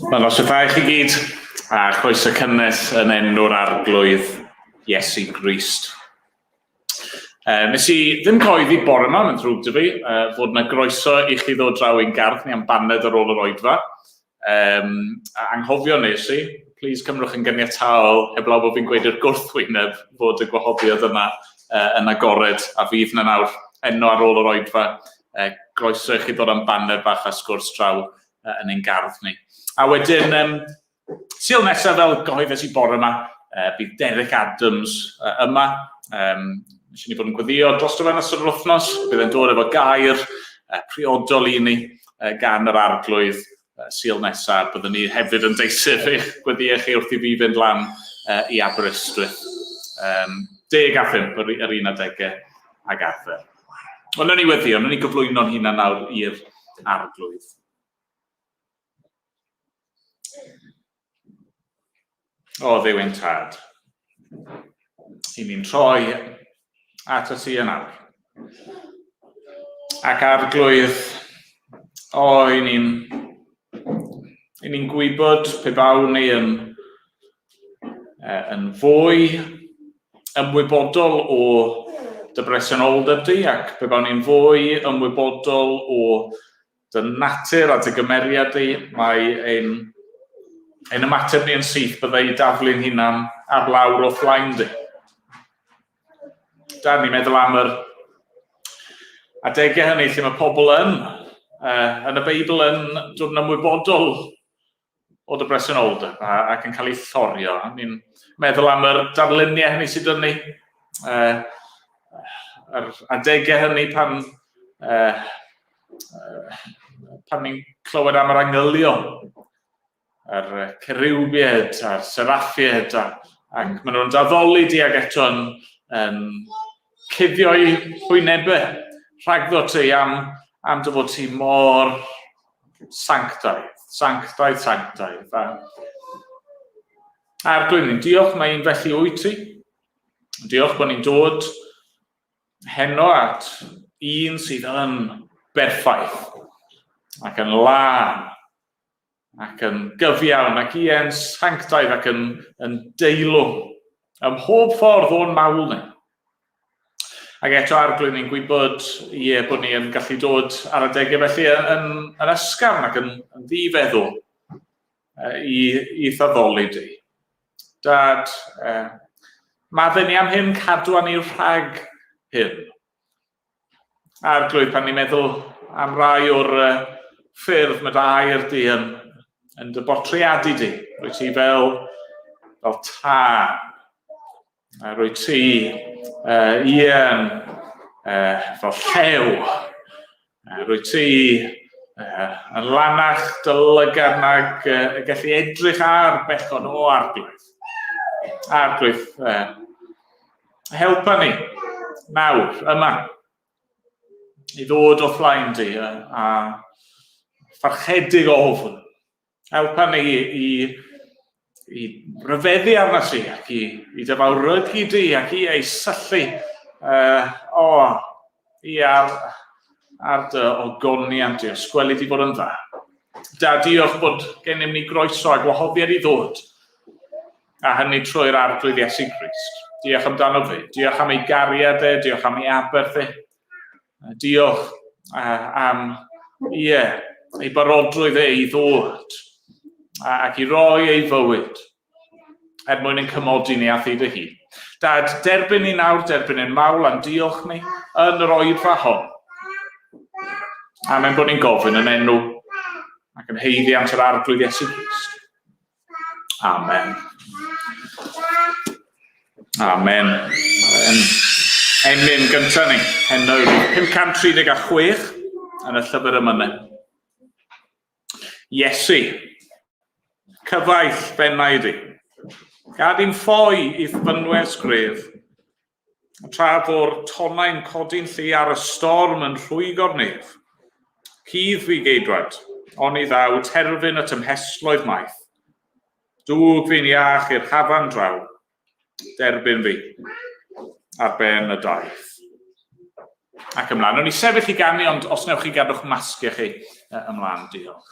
Mae'n os ydych chi gyd, a chroeso cynnes yn enw'r arglwydd Iesu Grist. Nes i ddim coeddi bore yma, mae'n drwg dy fi, fod yna groeso i chi ddod draw i'n gardd ni am baned ar ôl yr oedfa. Anghofio nes i, plis cymrwch yn ganiataol, heblaw bod fi'n gweud i'r gwrthwyneb fod y gwahoddiad yna yn agored, a fydd yna nawr eno ar ôl yr oedfa. Groeso i chi ddod am baned bach a sgwrs draw yn ein gardd ni. A wedyn, Sul nesaf fel gyhoeddes i bore yma, bydd Derek Adams yma. Nes i ni fod yn gweddio dros o fe'n ystod yr wythnos, bydd e'n dod efo gair priodol i ni gan yr arglwydd Sul nesaf. Byddwn ni hefyd yn deisif eich gweddio chi wrth i fi fynd lan i Aberystwyth. 10 a 5 yr 11 ag Arfer. Ond nawn ni weddio, nawn ni gyflwyno'n hunan nawr i'r arglwydd. O ddiw ein tad. I ni'n troi at y si yn awr. Ac arglwydd, i ni'n gwybod pe bawn ni yn fwy ymwybodol o dy bresenoldeb di, ac pe bawn ni'n fwy ymwybodol o dy natur a dy gymeriad di, mae ein ymateb ni yn syth byddai daflu'n hunan ar lawr o flaen di. Da, ni'n meddwl am yr adegau hynny lle mae pobl yn y Beibl yn dod yn ymwybodol o dy bresenoldeb ac yn cael ei thorio. Ni'n meddwl am yr darluniau hynny sydd yn ni, yr adegau hynny pan ni'n clywed am yr angylion, yr ceriwbiaid, a'r seraffiaid, ac maen nhw'n daddoli di ag eto yn cuddio'i hwynebau rhagddo ti am dy fod ti mor sanctaidd. Arglwydd ni'n diolch, mae'n felly wyt ti. Diolch bod ni'n dod heno at un sydd yn berffaith, ac yn lân, ac yn gyfiawn, ac yn sanctaidd, ac yn deilwng, ym mhob ffordd o'n mawl ni. Ac eto arglwydd ni'n gwybod bod ni yn gallu dod ar adegau felly yn ysgafn ac yn ddifeddwl i ddaddoli di. Dad, madde ni am hyn cadw ni rhag hyn. Arglwydd pan ni'n meddwl am rai o'r ffyrdd mae dy air di yn dy bortreadu di. Rwy ti fel tân. Rwy ti fel llew. Rwy ti yn lanach dylygad nag gallu edrych ar bechod o arglwydd. Arglwydd, helpa ni nawr, yma, i ddod o flaen di a pharchedig o ofn. Helpa ni i ryfeddu arna si, ac i dyfawrygu di, ac i eisyllu ar dy ogoniant i, sgweli di bod yn dda. Da, diolch bod gennym ni groeso a gwahoddiad i ddod, a hynny trwy'r arglwydd Iesu Grist. Diolch amdano fe, diolch am ei gariad e, diolch am ei aberth e, diolch am ei barodrwydd e i ddod, ac i roi ei fywyd mwyn yn cymodi ni a thyd y hi. Dad, derbyn ni nawr, derbyn ni'n mawl am diolch ni yn yr oedfa hon. Amen bod ni'n gofyn yn enw ac yn heiddiant yr arglwydd Iesu Grist. Amen. Amen. Emyn gyntaf ni, heno 536 yn y llyfr ymynau. Iesu, cyfaill bennau di, gad i'n ffoi i ffynwes gref, tra fo'r tonnau'n codi'n llu ar y storm yn rhwygo'r nef. Hydd fi geidwad, on i ddaw terfyn y tymhesloedd maith. Dwg fi'n iach i'r hafan draw, derbyn fi ar ben y daith. Ac ymlaen, o'n i sefyll i ganu, ond os newch chi gadwch masgiau chi ymlaen, diolch.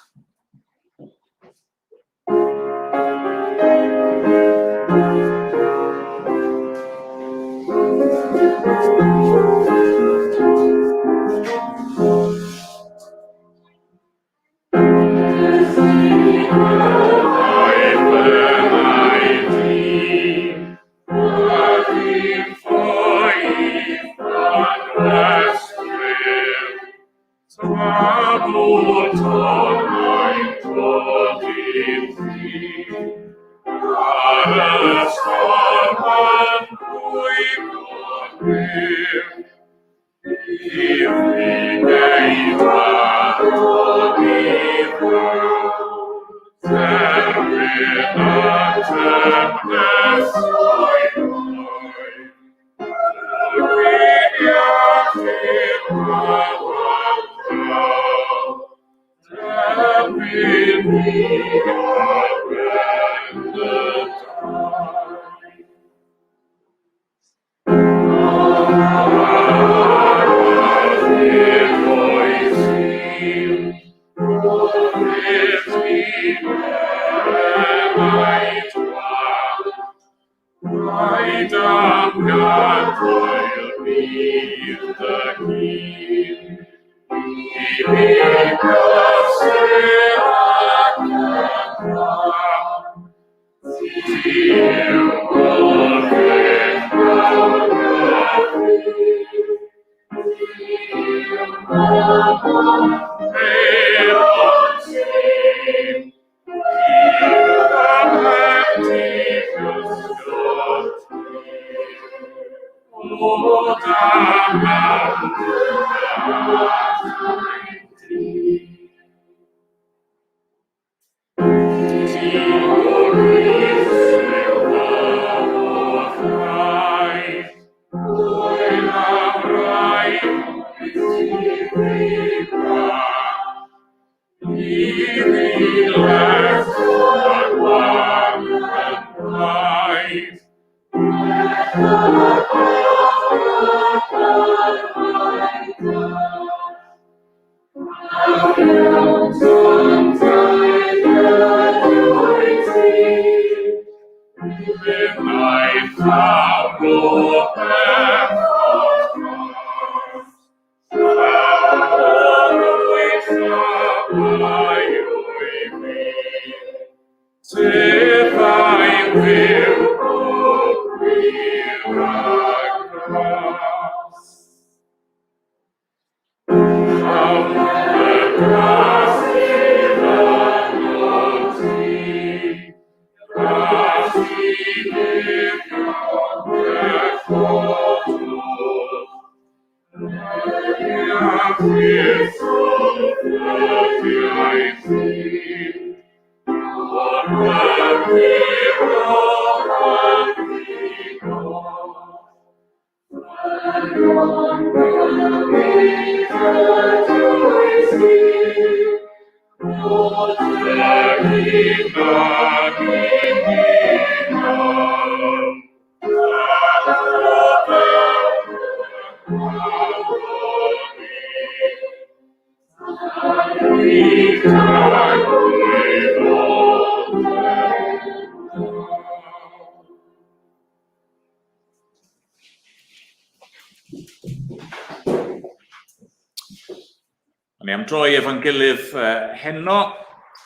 Ni am droi efo'n gilydd heno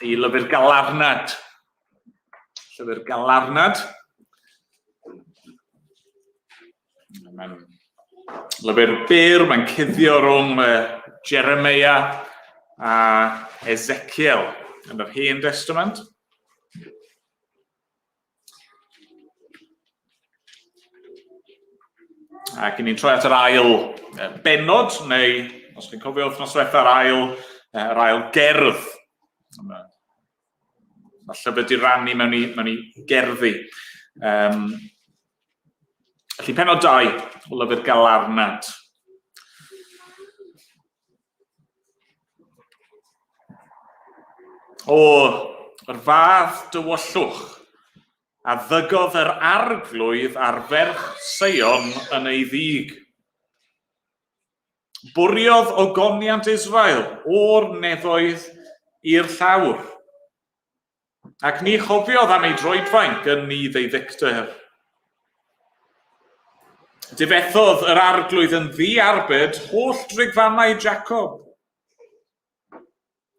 I lyfr Galarnad. Llyfr Galarnad. Mae'n lyfr byr, mae'n cuddio rhwng Jeremia a Ezekiel yn yr Hen Testament. Ac ni'n troi at yr ail benod, neu os chi'n cofio wythnos diwethaf yr ail gerdd. Mae llyfr wedi rannu mewn I gerddi. Felly penod 2 o lyfr Galarnad. O, yr fadd dywyllwch, a ddygodd yr arglwydd ar ferch Sion yn ei ddig. Bwriodd ogoniant Israel o'r nefoedd i'r llawr, ac ni chofiodd am ei droedfaint yn ei ddeuddicter. Difethodd yr arglwydd yn ddiarbed holl drigfannau Jacob.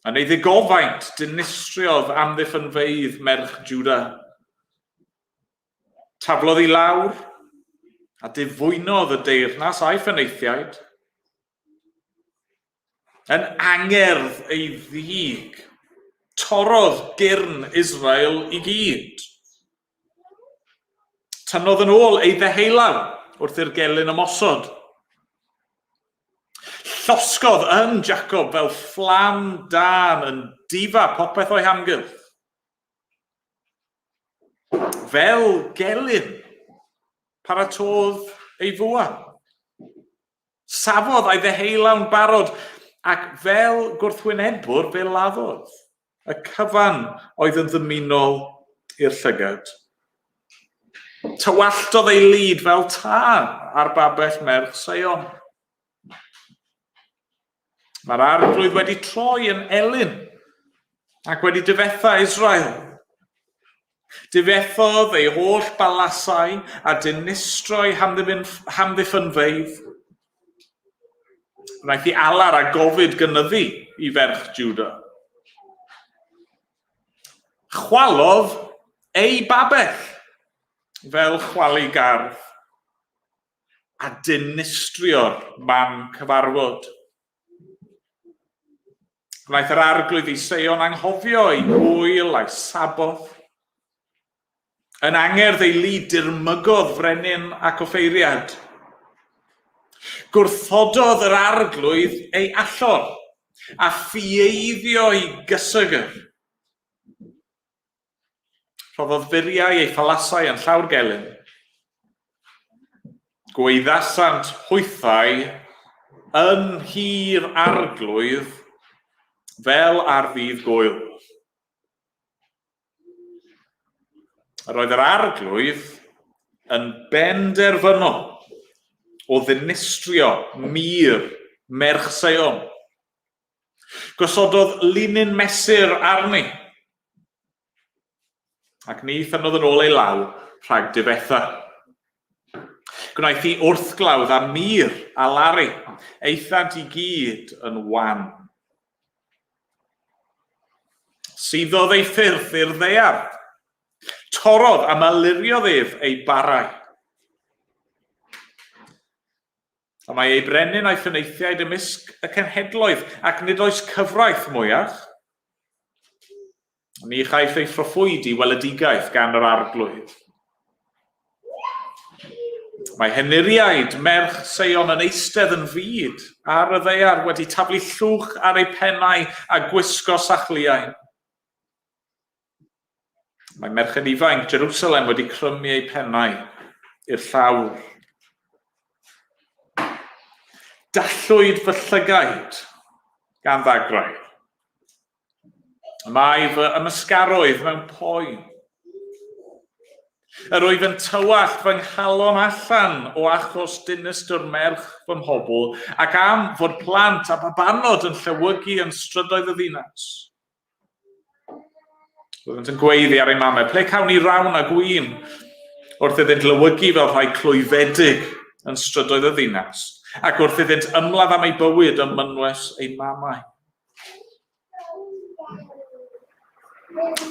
A neu ddigofaint dinistriodd amddiffynfeydd merch Juda. Taflodd I lawr a difwynodd y deyrnas a'i ffeneithiaid. Yn angerdd ei ddig, torodd gyrn Israel I gyd. Tynnodd yn ôl ei ddeheulaw wrth i'r gelyn ymosod. Llosgodd yn Jacob fel fflam dan yn difa popeth o'i hamgylch. Fel gelyn paratodd ei fwa. Safodd ei ddeheulawn barod ac fel gwrthwynebwr fe laddodd. Y cyfan oedd yn ddymunol i'r llygad. Tywalltodd ei lid fel tân ar babell merch Sion. Mae'r arglwydd wedi troi yn elyn ac wedi difetha Israel. Difethodd ei holl balasau a dinistroi hamddiffynfeydd. Wnaeth I alar a gofid gynyddu I ferch Juda. Chwalodd ei babell fel chwalu gardd a dinistrio'r man cyfarfod. Wnaeth yr arglwydd I Sion anghofio ei hwyl a'i saboth. Yn angerdd ei lid dirmygodd frenin ac offeiriad. Gwrthododd yr arglwydd ei allor a ffieiddio ei gysygyr. Rhoddodd furiau ei phalasau yn llawr gelyn. Gweithasant hwythau yn hir arglwydd fel ar ddydd gwyl. Roedd yr arglwydd yn benderfynol o ddinistrio mir merch Sion. Gosododd linyn mesur arni. Ac ni thynnodd yn ôl ei law rhag difetha. Gwnaeth I wrthglawdd a mir a lari, eithant I gyd yn wan. Suddodd ei ffyrdd i'r ddaear. Torodd a maluriodd ef ei barau. A mae ei brenin a'i ffeneithiaid ymysg y cenhedloedd ac nid oes cyfraith mwyach. Ni chaiff ei throffwydi weledigaeth gan yr arglwydd. Mae henuriaid merch Sion yn eistedd yn fyd ar y ddaear wedi taflu llwch ar ei pennau a gwisgo sachliau. Mae merched ifanc Jerusalem wedi crymu ei pennau i'r llawr. Dallwyd fy llygaid gan ddagrau. Mae fy ymysgaroedd mewn poen. Yr wyf yn tywallt fy nghalon allan o achos dinistr merch fy mhobl ac am fod plant a babanod yn llewygu yn strydoedd y ddinas. Roeddent yn gweiddi ar ei mamau, ple cawn ni rawn a gwyn wrth iddynt lywygu fel rhai clwyfedig yn strydoedd y ddinas ac wrth iddynt ymladd am ei bywyd ym mynwes ei mamau.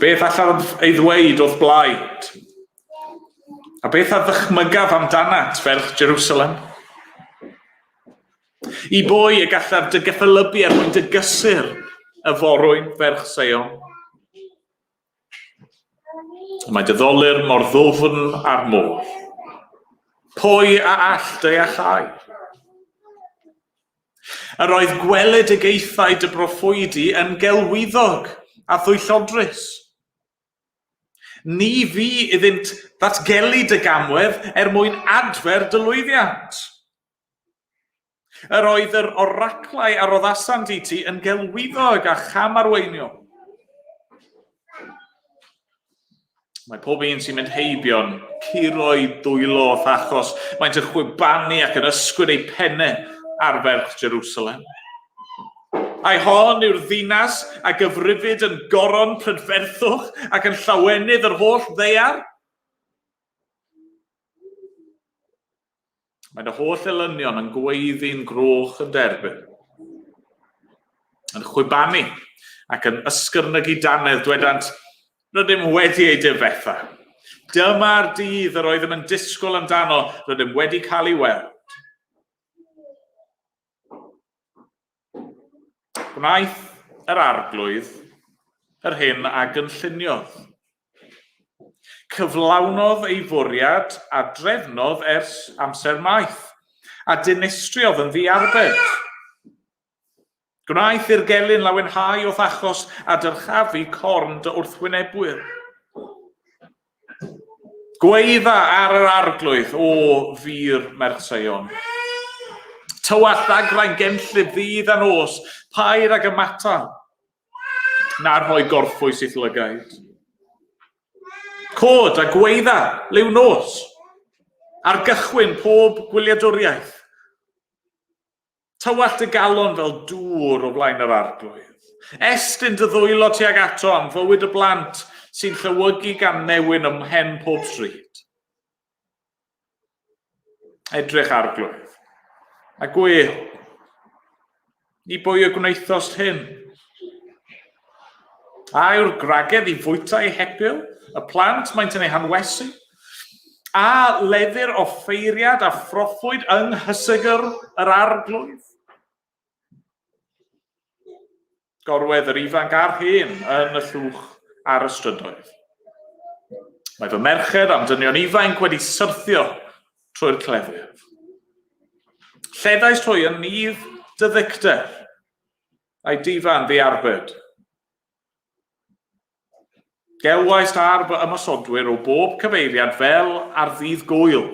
Beth allan ei ddweud wrth blaid? A beth a ddychmygaf amdanat ferch Jerusalem? I bwy y gallaf dy geffelybu er mwyn dygysur y forwyn ferch Sion? Mae dyddolir mor ddwfn ar môr. Pwy a all ei achau? Yr oedd gweledigaethau dy broffwydi yn gelwyddog a thwyllodrus. Ni fi iddynt ddatgelu dy gamwedd er mwyn adfer dy lwyddiant. Yr oedd yr oraclau a roddasant I ti yn gelwyddog a chamarweiniol. Mae pob un sy'n mynd heibion, curoedd dwylo o thachos, maent yn chwibanu ac yn ysgwyd ei pennau ar ferch Jerusalem. Ai hon yw'r ddinas a gyfrifyd yn goron prydferthwch ac yn llawenydd yr holl ddaear? Mae'n y holl elynion yn gweiddi'n groch yn derbyn, yn chwibanu ac yn ysgyrnygu danedd dwedant, rydym wedi ei difetha. Dyma'r dydd yr oeddym yn disgwyl amdano, rydym wedi cael ei weld. Gwnaeth yr arglwydd yr hyn a gynlluniodd. Cyflawnodd ei fwriad a drefnodd ers amser maith, a dinistriodd yn ddiarbed. Gwnaeth i'r gelyn lawenhau wrth achos a dyrchafu corn dy wrthwynebwyr. Gweidda ar yr arglwydd o fur Mercsion. Tywall ddagrau'n genllid ddydd a nos, pair ag ymata, na'r rhoi gorffwys i'th lygaid. Cod a gweidda, liw nos, ar gychwyn pob gwyliadwriaeth. Tywall dy galon fel dŵr o flaen yr arglwydd. Estyn dy ddwylo tuag ato am fywyd y blant sy'n llywygu gan newyn ym mhen pob stryd. Edrych arglwydd, a gwe, i bwy y gwneithos hyn. A yw'r gragedd i fwyta ei hepil, y plant maent yn ei hanwesu, a leddir o ffeiriad a phroffwyd yng nghysygyr yr arglwydd. Gorwedd yr ifanc a'r hen yn y llwch ar y strydoedd. Mae fy merched am dynion ifanc wedi syrthio trwy'r clefydd. Lleddais trwy yn nidd dy ddicter, a'i difan ddiarbed. Gelwais ar fy ymosodwyr o bob cyfeiriad fel ar ddydd gwyl.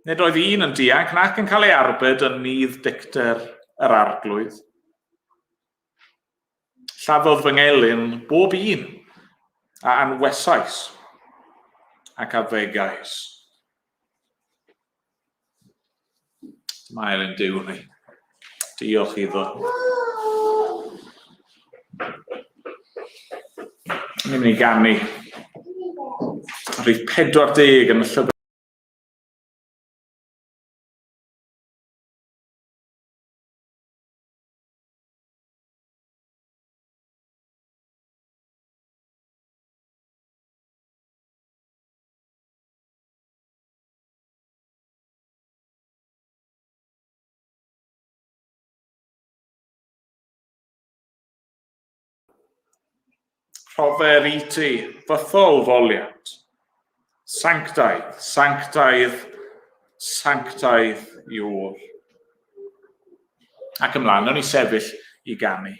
Nid oedd un yn dianc nac yn cael ei arbed yn nidd dicter yr arglwydd. Lladdodd fy ngelyn bob un a anwesais ac a fegais. Mae'r un diw ni. Diolch iddo. Ni'n mynd i ganu rhif 40 yn y llyfr. Rhofer i ti, fythol foliant. Sanctaidd, sanctaidd, sanctaidd yw'r. Ac ymlaen, nhw'n i sefyll i ganu.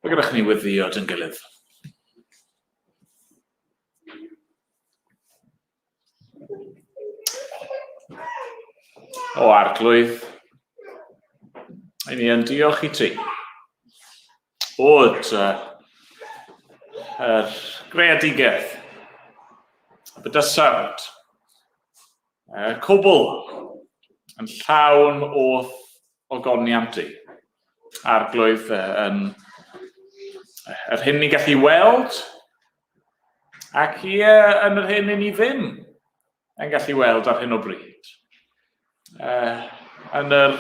Mae gennych ni weddiad yn gilydd. O arglwydd, i ni yn diolch i ti. Bod yr greadigaeth, y bydysawd, y cwbl yn llawn o ogoniantu. Arglwydd yn yr hyn ni gallu weld, ac yn yr hyn ni ddim yn gallu weld ar hyn o bryd. Yn yr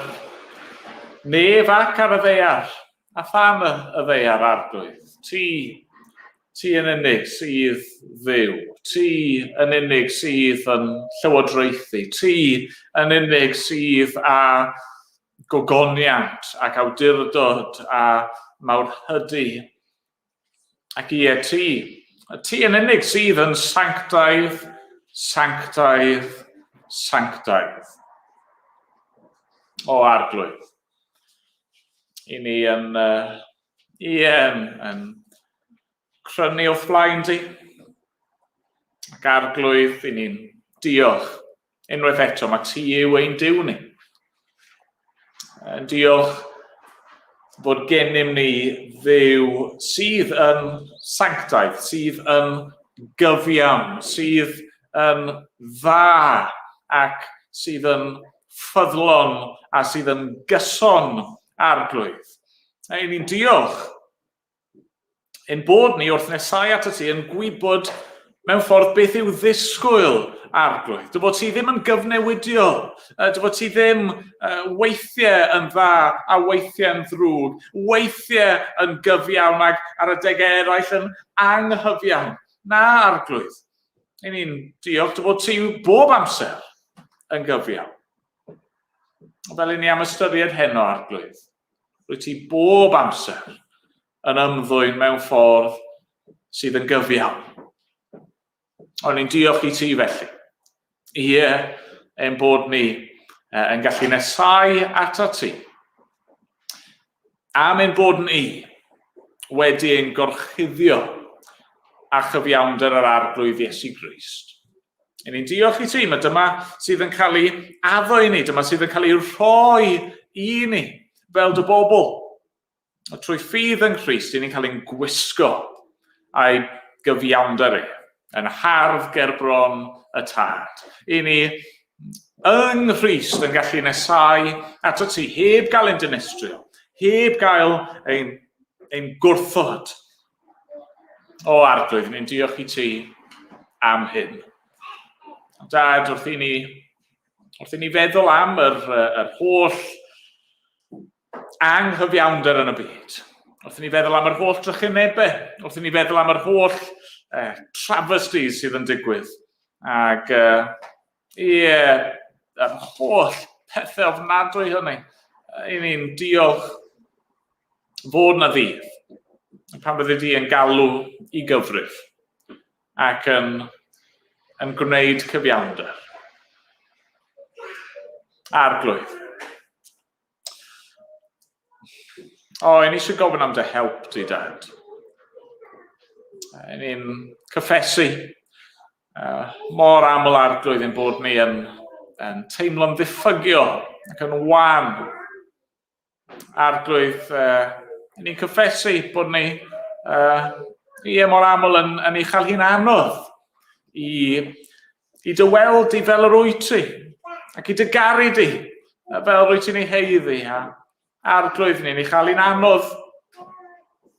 nef ac ar y ddeiar, a phan y ddeiar arglwydd. Ti yn unig sydd dduw, ti yn unig sydd yn llywodraethu, ti yn unig sydd â gogoniant ac awdurdod a mawrhydi. Ac ti yn unig sydd yn sanctaidd, sanctaidd, sanctaidd. O arglwydd. I ni yn crynu o'ch blaen di. Ac arglwydd, i ni'n diolch unwaith eto, mae ti yw ein diw ni. Diolch bod gennym ni dduw sydd yn sanctaidd, sydd yn gyfiawn, sydd yn dda ac sydd yn ffyddlon a sydd yn gyson arglwydd. A ni'n diolch ein bod ni wrth nesau at y ti yn gwybod mewn ffordd beth yw ddisgwyl arglwydd. Dy bod ti ddim yn gyfnewidiol, dy bod ti ddim weithiau yn dda a weithiau yn ddrwg, weithiau yn gyfiawn ac ar y degau eraill yn anghyfiawn. Na arglwydd. Ni'n diolch dy bod ti bob amser yn gyfiawn. Fel i ni am ystyried heno arglwydd, rwy ti bob amser yn ymddwyn mewn ffordd sydd yn gyfiawn. Ond ni'n diolch i ti felly. Ein bod ni yn gallu nesau ata ti. Am ein bod ni wedi ein gorchuddio a chyfiawnder yr arglwydd Iesu Grist. Ni'n diolch i ti, mae dyma sydd yn cael ei addo i ni, dyma sydd yn cael ei rhoi i ni fel dy bobl. Trwy ffydd yn Christ, ni'n cael ein gwisgo a'i gyfiawnder yn hardd gerbron y tad. I ni yng Nghrist yn gallu nesau at y ti, heb gael ein dinistrio, heb gael ein gwrthod. O arglwydd, ni'n diolch i ti am hyn. Dad, wrth i ni feddwl am yr holl anghyfiawnder yn y byd. Wrth i ni feddwl am yr holl drychinebau. Wrth i ni feddwl am yr holl travesties sydd yn digwydd. Ac yr holl pethau ofnadwy hynny. I ni'n diolch fod na ddydd. Pan bydde di yn galw i gyfrif. Ac yn gwneud cyfiawnder. Arglwydd. Ni'n eisiau gofyn am dy help di, Dad. Ni'n cyffesu mor aml arglwydd yn bod ni yn teimlo'n ddiffygio ac yn wan. Arglwydd, ni'n cyffesu bod ni mor aml yn ei chael hi'n anodd i dy weld di fel yr wyt ti, ac i dy garu di fel rwy ti'n ei heiddi. Arglwydd ni'n ei chael hi'n anodd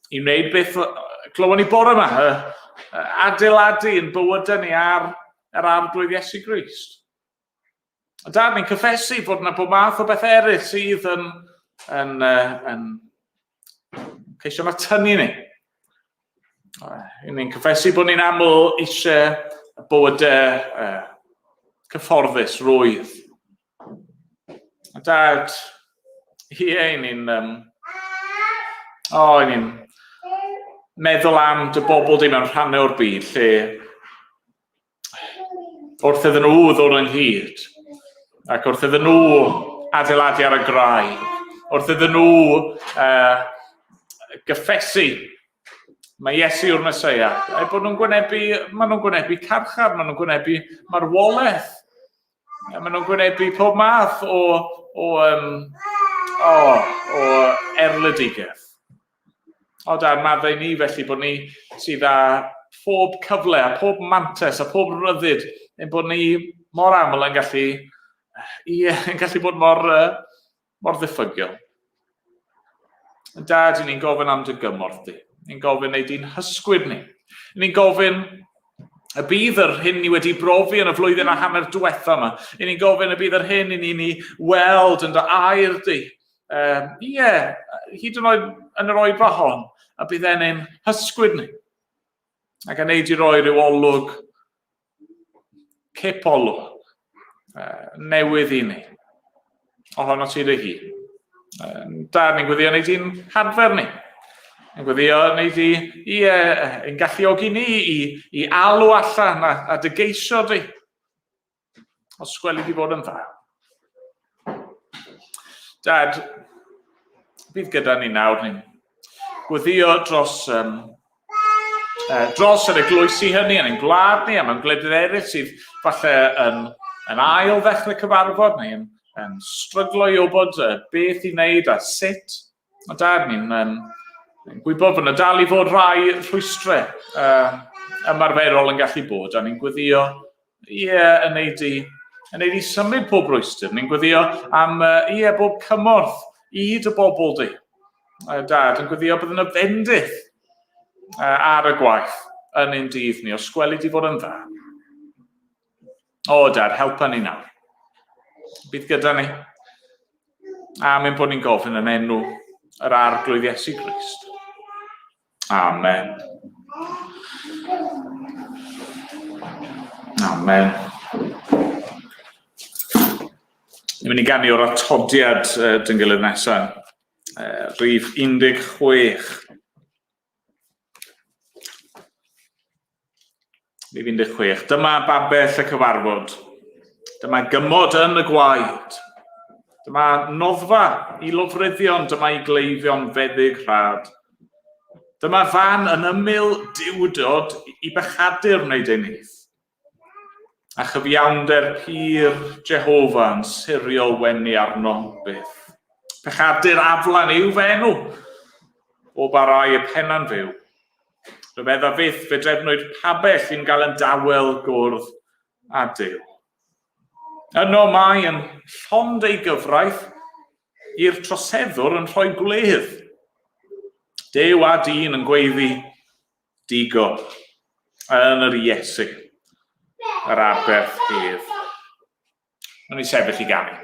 i wneud beth glywon ni bore yma, adeiladu yn bywydau ni ar yr arglwydd Iesu Grist. A dad, ni'n cyffesu bod yna bob math o beth eraill sydd yn ceisio na tynnu ni. Ni'n cyffesu bod ni'n aml eisiau bywydau cyfforddus, rwydd. A dad, ni'n meddwl am dy bobl di mewn rhannau o'r byd, lle wrth iddyn nhw ddod ynghyd, ac wrth iddyn nhw adeiladu ar y graig, wrth iddyn nhw gyffesu, mae Iesu yw'r Meseia, bod nhw'n gwynebu carchar, maen nhw'n gwynebu marwolaeth, maen nhw'n gwynebu pob math o erledigaeth. O dad, maddau ni felly bod ni sydd â pob cyfle, a pob mantes, a pob ryddid, ein bod ni mor aml yn gallu bod mor ddiffygiol. Dad, ni'n gofyn am dy gymorth di. Ni'n gofyn ei di'n hysgwyd ni. Ni'n gofyn y bydd yr hyn ni wedi brofi yn y flwyddyn a hanner diwetha yma. Ni'n gofyn y bydd yr hyn i ni weld yn dy air di. Hyd yn oed yn yr oedfa hon, a bydd e'n hysgwyd ni. Ac yn neud i roi rhyw olwg, cip olwg, newydd i ni. Ohono ti dy hun. Dad, ni'n gweddio wneud i'n hadfer ni. Ni'n gweddio wneud i'n galluogi ni i alw allan a dy geisio di. Os sgweli di fod yn dda. Dad, bydd gyda ni nawr ni'n gweddio dros yr eglwysi hynny yn ein gwlad ni, a mewn gwledydd eraill sydd falle yn ail ddechrau cyfarfod, neu yn stryglo i wybod beth i wneud a sut. A dad, ni'n gwybod bod yna dal i fod rai rhwystrau ymarferol yn gallu bod, a ni'n gweddio yn neud i symud pob rhwystyr. Ni'n gweddio am bob cymorth i dy bobl di. Dad, yn gweddio bod yna fendith ar y gwaith yn ein dydd ni, os gweli di fod yn dda. O, Dad, helpa ni nawr. Bydd gyda ni. Amen bod ni'n gofyn yn enw yr arglwydd Iesu Grist. Amen. Amen. Ni'n mynd i ganu o'r atodiad dyn gilydd nesaf. Rhif 16. Rhif 16. Dyma babell y cyfarfod. Dyma gymod yn y gwaed. Dyma noddfa i lofruddion, dyma i gleifion feddyg rhad. Dyma fan yn ymyl diwdod i bechadur wneud ei neith. A chyfiawnder pur Jehova yn siriol wenu arno byth. Pechadur aflan i'w fenw, o barai y penna'n fyw. Rybedda fydd fe drefnwyd pabell i'n gael yn dawel gwrdd a Duw. Yno mae yn llond ei gyfraith i'r troseddwr yn rhoi gwledd. Duw a dyn yn gweiddi digo yn yr Iesu, yr aberth hedd. Nw'n ni sefyll i ganu.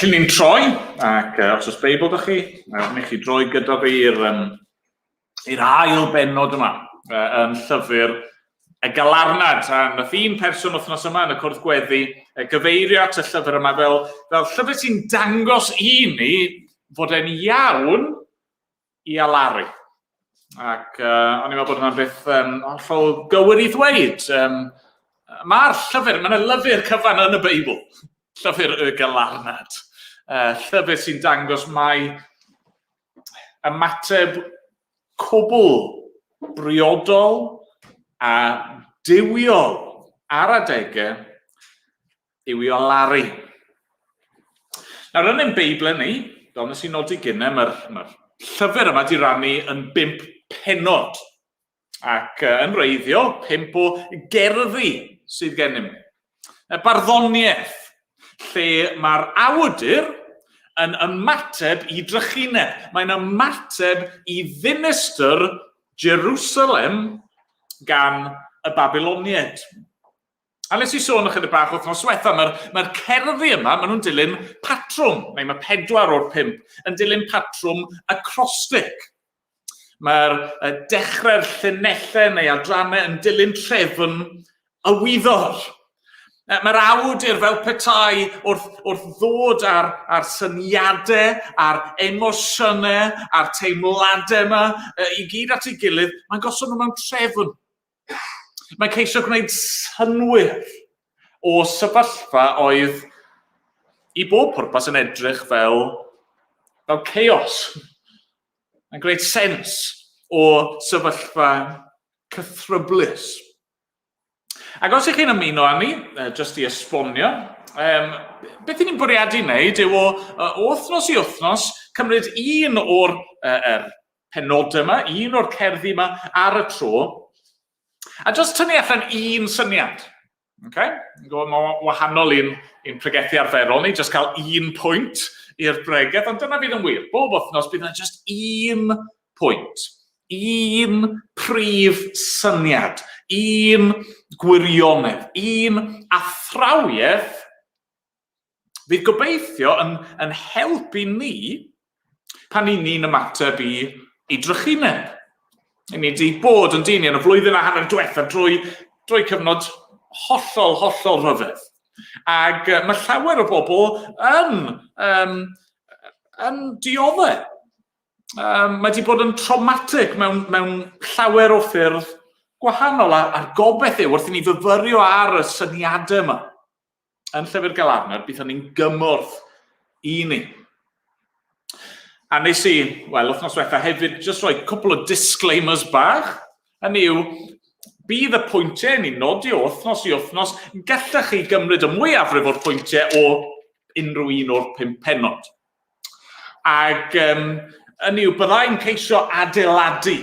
Felly ni'n troi, ac os oes Beibl da chi, ni chi droi gyda fi i'r ail bennod yma, yn llyfr y Galarnad. A nath un person wythnos yma yn y cwrdd gweddi gyfeirio at y llyfr yma fel llyfr sy'n dangos i ni fod e'n iawn i alaru. Ac o'n i'n meddwl bod hwnna'n beth hollol gywir i ddweud. Mae'r llyfr, mae'n lyfr cyfan yn y Beibl, llyfr y Galarnad. Llyfr sy'n dangos mai ymateb cwbl briodol a diwiol ar adegau yw i olaru. Nawr yn ein Beibl ni, fel nes i nodi gynnau, mae'r llyfr yma di rannu yn 5 pennod. Ac yn wreiddiol, 5 o gerddi sydd gennym ni. Barddoniaeth, lle mae'r awdur yn ymateb i drychineb. Mae'n ymateb i ddinistr Jerusalem gan y Babyloniaid. A nes i sôn ychydig bach wythnos diwetha, mae'r cerddi yma, maen nhw'n dilyn patrwm, neu mae 4 o'r 5 yn dilyn patrwm acrostic. Mae'r dechrau'r llinellau neu adrannau yn dilyn trefn y wyddor. Mae'r awdur fel petai wrth ddod ar syniadau, ar emosiynau, ar teimladau yma, i gyd at ei gilydd, mae'n gosod nhw mewn trefn. Mae'n ceisio gwneud synwyr o sefyllfa oedd i bob pwrpas yn edrych fel chaos. Mae'n gwneud sens o sefyllfa cythryblus. Ac os ych chi'n ymuno â ni, jyst i esbonio, beth ni'n bwriadu wneud yw o wythnos i wythnos cymryd un o'r penodau yma, un o'r cerddi yma ar y tro, a jyst tynnu allan un syniad. Mae'n wahanol i'n pregethu arferol ni, jyst cael un pwynt i'r bregeth, ond dyna fydd yn wir. Bob wythnos bydd yna jyst un pwynt, un prif syniad, un gwirionedd, un athrawiaeth fydd gobeithio yn helpu ni pan ni'n ymateb i drychineb. Ni wedi bod yn dyn yn y flwyddyn a hanner diwethaf drwy cyfnod hollol rhyfedd. Ac mae llawer o bobl yn dioddau. Mae wedi bod yn traumatic mewn llawer o ffyrdd gwahanol, a'r gobeith yw wrth i ni fyfyrio ar y syniadau yma. Yn llyfr Galarnad, bydd hynny'n gymorth i ni. A nes i, wythnos diwetha hefyd, jyst rhoi cwpl o disclaimers bach. Hynny yw, bydd y pwyntiau ni'n nodi o wythnos i wythnos, gallech chi gymryd y mwyafrif o'r pwyntiau o unrhyw un o'r 5 pennod. Ac hynny yw, byddai'n ceisio adeiladu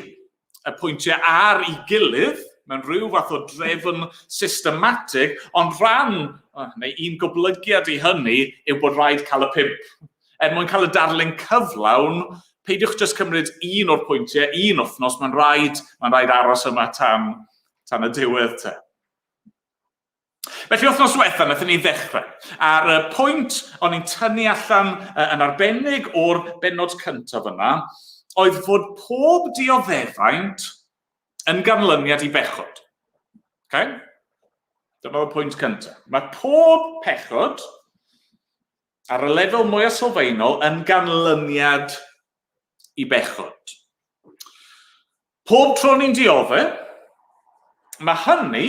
y pwyntiau ar ei gilydd mewn rhyw fath o drefn systematig, ond neu un goblygiad i hynny yw bod rhaid cael y 5. Mwyn cael y darlun cyflawn, peidiwch jyst cymryd un o'r pwyntiau, un wythnos, mae'n rhaid aros yma tan y diwedd te. Felly wythnos diwetha, nathon ni ddechrau. A'r pwynt o'n i'n tynnu allan yn arbennig o'r bennod cyntaf yna, oedd fod pob dioddefaint yn ganlyniad i bechod. Dyma y pwynt cyntaf. Mae pob pechod ar y lefel mwyaf sylfaenol yn ganlyniad i bechod. Pob tro ni'n dioddau, mae hynny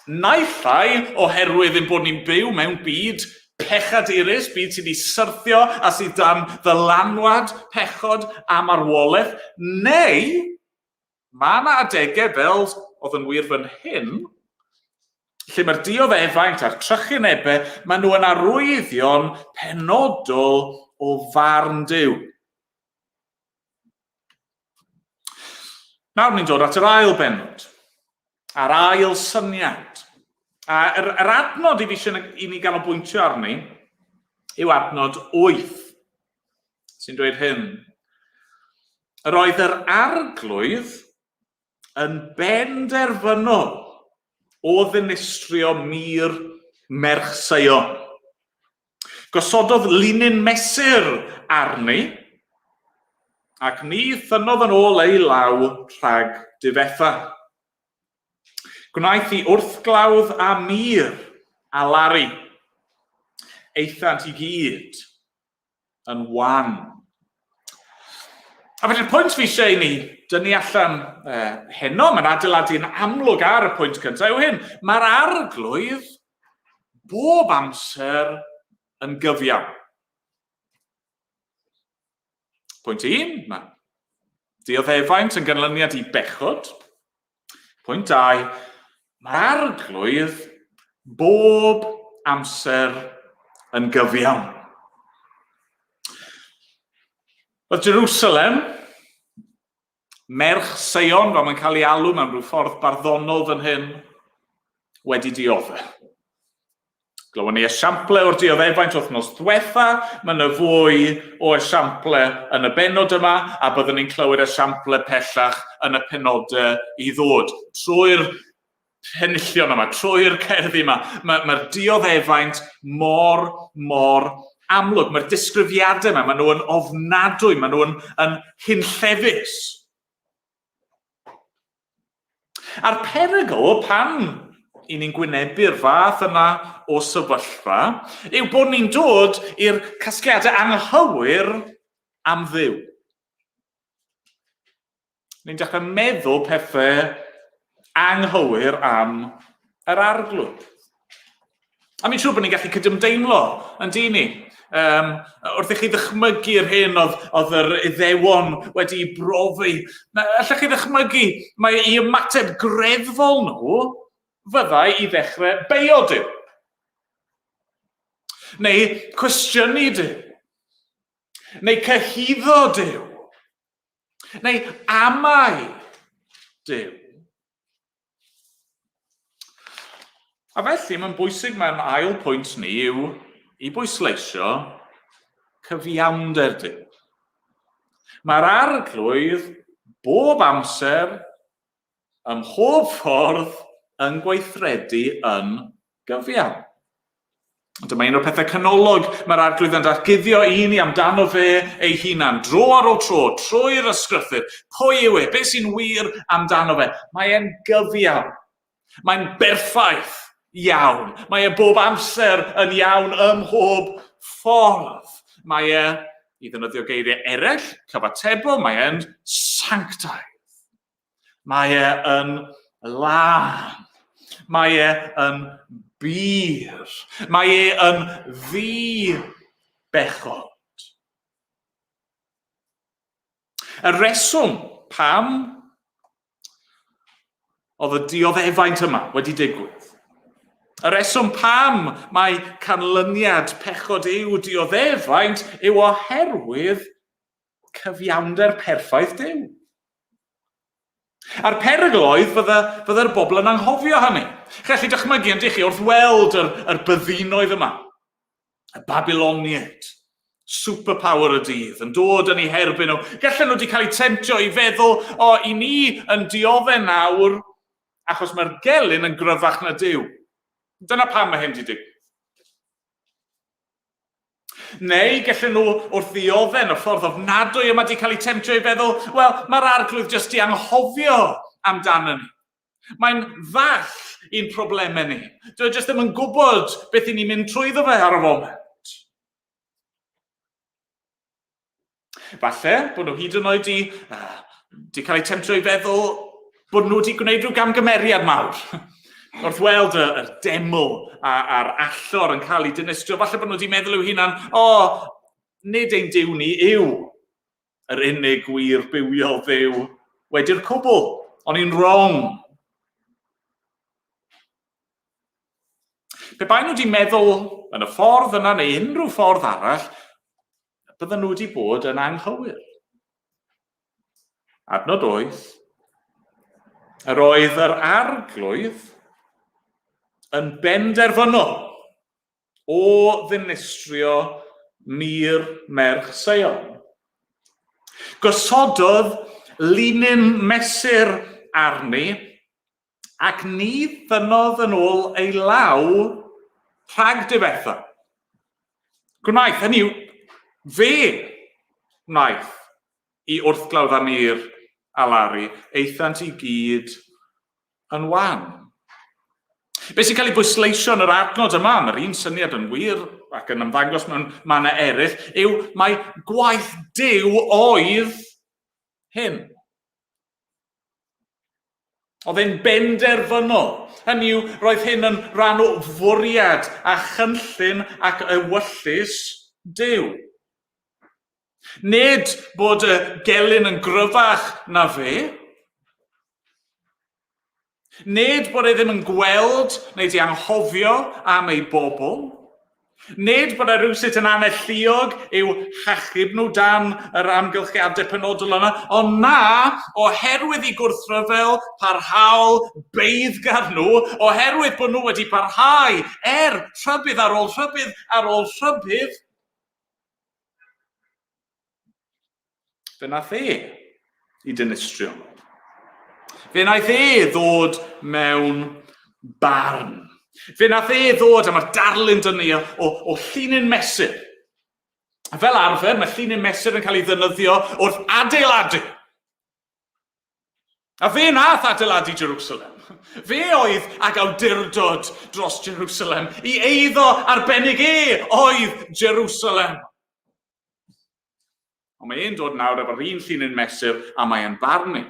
naill ai oherwydd ein bod ni'n byw mewn byd pechadurus, byd sydd wedi syrthio a sydd dan ddylanwad pechod a marwolaeth, neu mae yna adegau fel oedd yn wir fan hyn, lle mae'r dioddefaint a'r trychinebau, maen nhw yn arwyddion penodol o farn Duw. Nawr ni'n dod at yr ail bennod, a'r ail syniad. Yr adnod i fi eisiau i ni ganolbwyntio arni yw adnod 8, sy'n dweud hyn. Yr oedd yr arglwydd yn benderfynol o ddinistrio mir merch Sion. Gosododd linyn mesur arni, ac ni thynodd yn ôl ei law rhag difetha. Gwnaeth hi wrthglawdd a mir a lari, eithant i gyd yn wan. A felly'r pwynt fi eisiau i ni dynnu allan heno, mae'n adeiladu'n amlwg ar y pwynt cyntaf, yw hyn. Mae'r arglwydd bob amser yn gyfiawn. Pwynt 1, mae dioddefaint yn ganlyniad i bechod. Pwynt 2, mae'r arglwydd bob amser yn gyfiawn. Oedd Jerusalem, merch Sion, fel mae'n cael ei alw mewn rhyw ffordd barddonol fan hyn, wedi diodde. Glywon ni esiample o'r dioddefaint wythnos diwetha, mae'n y fwy o esiample yn y bennod yma, a byddwn ni'n clywed esiample pellach yn y penodau i ddod. Trwy'r penillion yma, trwy'r cerddi yma, mae'r dioddefaint mor amlwg. Mae'r disgrifiadau yma, maen nhw yn ofnadwy, maen nhw yn hunllefus. A'r perygl pan i ni'n gwynebu'r fath yna o sefyllfa yw bod ni'n dod i'r casgliadau anghywir am Dduw. Ni'n dechrau meddwl pethau anghywir am yr arglwydd. A mi'n siŵr bod ni'n gallu cydymdeimlo yn dyn ni. Wrth i chi ddychmygu'r hyn oedd yr Iddewon wedi brofi. Allech chi ddychmygu, mae i ymateb greddfol nhw fyddai i ddechrau beio Duw. Neu cwestiynu Duw. Neu cyhuddo Duw. Neu amau Duw. A felly mae'n bwysig mewn ail pwynt ni yw i bwysleisio cyfiawnder Duw. Mae'r arglwydd bob amser, ym mhob ffordd, yn gweithredu yn gyfiawn. Dyma un o'r pethau canolog mae'r arglwydd yn datguddio i ni amdano fe ei hunan, dro ar ôl tro, trwy'r ysgrythyr. Pwy yw e? Beth sy'n wir amdano fe? Mae e'n gyfiawn. Mae'n berffaith iawn. Mae e bob amser yn iawn ym mhob ffordd. Mae e, i ddefnyddio geiriau eraill, cyfatebol, mae e'n sanctaidd. Mae e yn lân. Mae e yn bir. Mae e yn ddi-bechod. Y reswm pam oedd y dioddefaint yma wedi digwydd. Y reswm pam mae canlyniad pechod yw dioddefaint yw oherwydd cyfiawnder perffaith Duw. A'r perygl oedd fydda'r bobl yn anghofio hynny. Chi'n dychmygu yn chi wrth weld yr byddinoedd yma. Y Babiloniaid, superpower y dydd, yn dod yn ei herbyn nhw. Gallen nhw wedi cael eu temtio i feddwl, i ni yn diodde nawr, achos mae'r gelyn yn gryfach na Duw. Dyna pam mae hyn wedi digwydd. Neu gallen nhw wrth ddiodde yn y ffordd ofnadwy yma wedi cael eu temtio i feddwl, wel, mae'r arglwydd jyst i anghofio amdano ni. Mae'n ddall i'n problemau ni. Dwi jyst ddim yn gwybod beth i ni'n mynd trwyddo fe ar y foment. Falle bod nhw hyd yn oed wedi cael eu temtio i feddwl bod nhw wedi gwneud rhyw gamgymeriad mawr. Wrth weld y deml a'r allor yn cael ei dinistrio, falle bod nhw wedi meddwl i'w hunan, nid ein Duw ni yw yr unig wir bywiol Dduw wedi'r cwbl, ond ni'n wrong. Pe bai nhw wedi meddwl yn y ffordd yna neu unrhyw ffordd arall, bydden nhw wedi bod yn anghywir. Adnod 8. Yr oedd yr arglwydd yn benderfynol o ddinistrio mir merch Sion. Gosododd linyn mesur arni ac ni ddynodd yn ôl ei law rhag difetha. Gwnaeth, hynny yw, fe wnaeth i wrthglawdd anir a Lari eithant i gyd yn wan. Be sy'n cael ei bwysleisio yn yr adnod yma, mae'r un syniad yn wir ac yn ymddangos mewn mannau eraill, yw mae gwaith Duw oedd hyn. Oedd e'n benderfynol. Hynny yw, roedd hyn yn rhan o fwriad a chynllun ac ewyllus Duw. Nid bod y gelyn yn gryfach na fe, nid bod e ddim yn gweld neu di anghofio am ei bobl, nid bod e rhywsut yn anelluog i'w hachub nhw dan yr amgylchiadau penodol yna, ond na, oherwydd i gwrthryfel parhaol beiddgar nhw, oherwydd bod nhw wedi parhau rhybydd ar ôl rhybydd ar ôl rhybydd, fe nath i dinistrio. Fe naeth ddod mewn barn. Fe nath ddod am y darlun dynnu o llinyn mesur. Fel arfer, mae llinyn mesur yn cael ei ddefnyddio wrth adeiladu. A fe nath adeiladu Jerusalem. Fe oedd ag awdurdod dros Jerusalem. I eiddo arbennig oedd Jerusalem. Ond mae e'n dod nawr efo'r un llinyn mesur a mae'n barnu.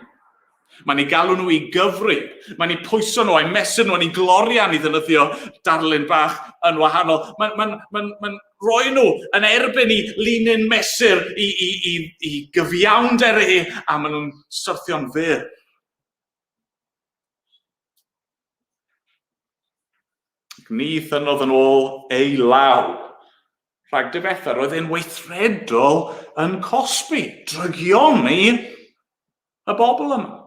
Mae'n ei galw nhw i gyfri. Mae'n ei pwyso nhw a'i mesur nhw, a'i glorian i ddefnyddio darlun bach yn wahanol. Mae'n rhoi nhw yn erbyn i linyn mesur i gyfiawnder a maen nhw'n syrthio'n fyr. Ni ddynodd yn ôl ei law. Rhag difetha, roedd e'n weithredol yn cosbi, drygioni y bobl yma.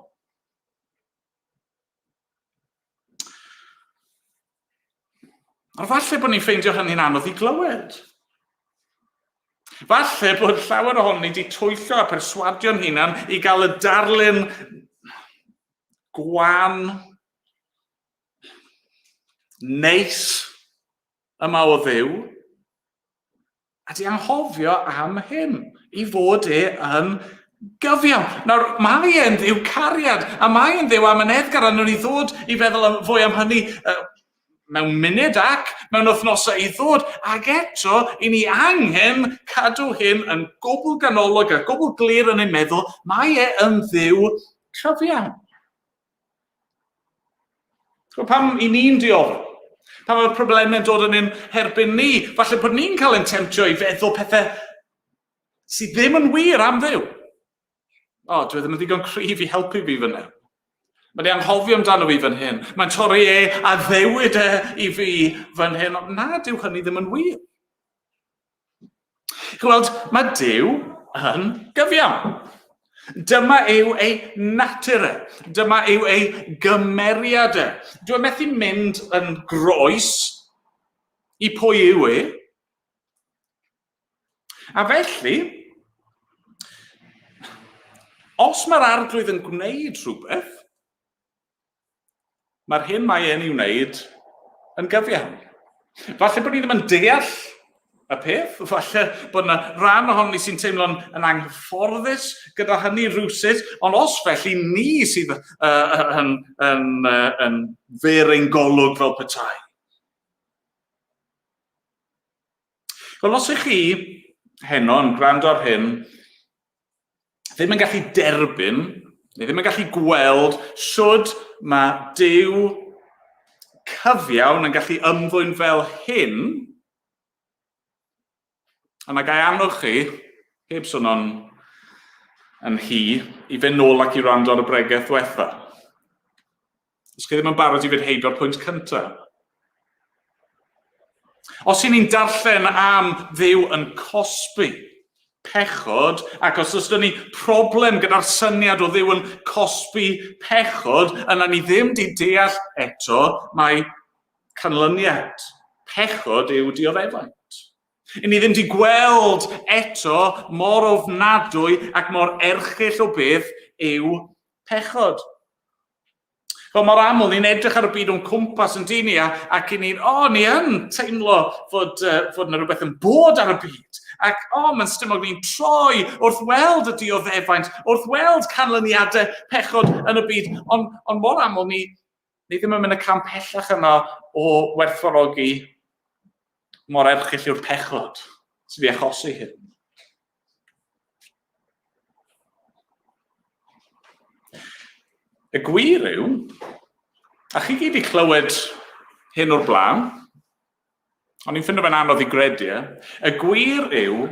A falle bod ni'n ffeindio hynny'n anodd i glywed. Falle bod llawer ohoni wedi twyllo a perswadio'n hunan i gael y darlun gwan, neis yma o Dduw, a di anghofio am hyn, i fod yn gyfiawn. Nawr, mae e'n Dduw cariad, a mae e'n Dduw am yn edgar, a nhw'n i ddod i feddwl fwy am hynny mewn munud ac mewn wythnosau i ddod, ac eto, i ni angen cadw hyn yn gwbl ganolog a gwbl glir yn ei meddwl, mae yn Dduw cyfiawn. Pam i ni'n diofel? Pam mae'r problemau'n dod yn ein herbyn ni? Falle bod ni'n cael ein temtio i feddwl pethau sydd ddim yn wir am Dduw. Dwi ddim yn ddigon cryf i helpu fi fyny. Mae'n anghofio amdano fi fan hyn. Mae'n torri a ddewid i fi fan hyn. Na, dyw hynny ddim yn wir. Gweld, mae Duw yn gyfiawn. Dyma yw ei natur. Dyma yw ei gymeriadau. Dwi'n methu mynd yn groes i pwy yw e. A felly, os mae'r arglwydd yn gwneud rhywbeth, mae'r hyn mae e'n ei wneud yn gyfiawn. Falle bod ni ddim yn deall y peth, falle bod yna rhan ohoni sy'n teimlo'n anghyfforddus gyda hynny rywsut, ond os felly ni sydd yn fer ein golwg fel petai. Wel, os ych chi heno yn gwrando ar hyn, ddim yn gallu derbyn, neu ddim yn gallu gweld siwrd mae Duw cyfiawn yn gallu ymddwyn fel hyn, a mae gai anwch chi, heb sôn yn hi, i fynd nôl ac i wrando ar y bregaeth ddiwetha. Os chi ddim yn barod i fynd heibio'r pwynt cyntaf. Os i ni'n darllen am Dduw yn cosbi pechod, ac os oes ni problem gyda'r syniad o Dduw yn cosbi pechod, yna ni ddim di deall eto mae canlyniad pechod yw dioddefaint. I ni ddim di gweld eto mor ofnadwy ac mor erchyll o beth yw pechod. Fel mor aml, ni'n edrych ar y byd o'n cwmpas yn dyn ni, ac ni yn teimlo fod yna rhywbeth yn bod ar y byd. Ac mae'n stumog ni'n troi wrth weld y dioddefaint, wrth weld canlyniadau pechod yn y byd. Ond mor aml, ni ddim yn mynd y camp pellach yna o werthfawrogi mor erchyll yw'r pechod sydd wedi achosi hyn. Y gwir yw, a chi gyd i clywed hyn o'r blaen, ond ni'n ffindo fe'n anodd i gredu, y gwir yw,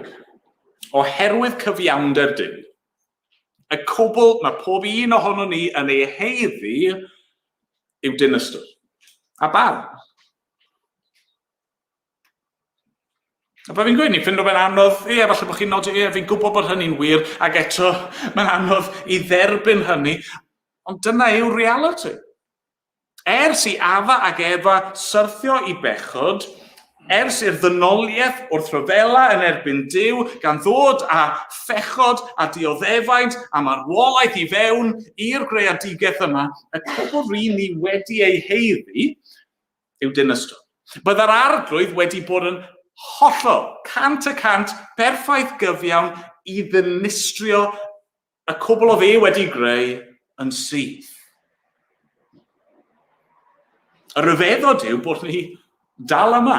oherwydd cyfiawnder Duw, y cwbl mae pob un ohono ni yn ei heiddi yw dinistr, a barn. A fe fi'n gweud, ni'n ffindo fe'n anodd, falle bod chi'n nodi, fi'n gwybod bod hynny'n wir, ac eto mae'n anodd i dderbyn hynny, ond dyna yw reality. Ers i Afa ac Efa syrthio i bechod, ers i'r ddynoliaeth wrth rhyfela yn erbyn Duw, gan ddod â phechod a dioddefaint a marwolaeth i fewn i'r greadigaeth yma, y cwbl rhan ni wedi ei heiddi yw dinistr. Byddai'r arglwydd wedi bod yn hollol, cant y cant, berffaith gyfiawn i ddinistrio y cwbl o fe wedi greu yn syth. Y rhyfeddod yw bod ni dal yma.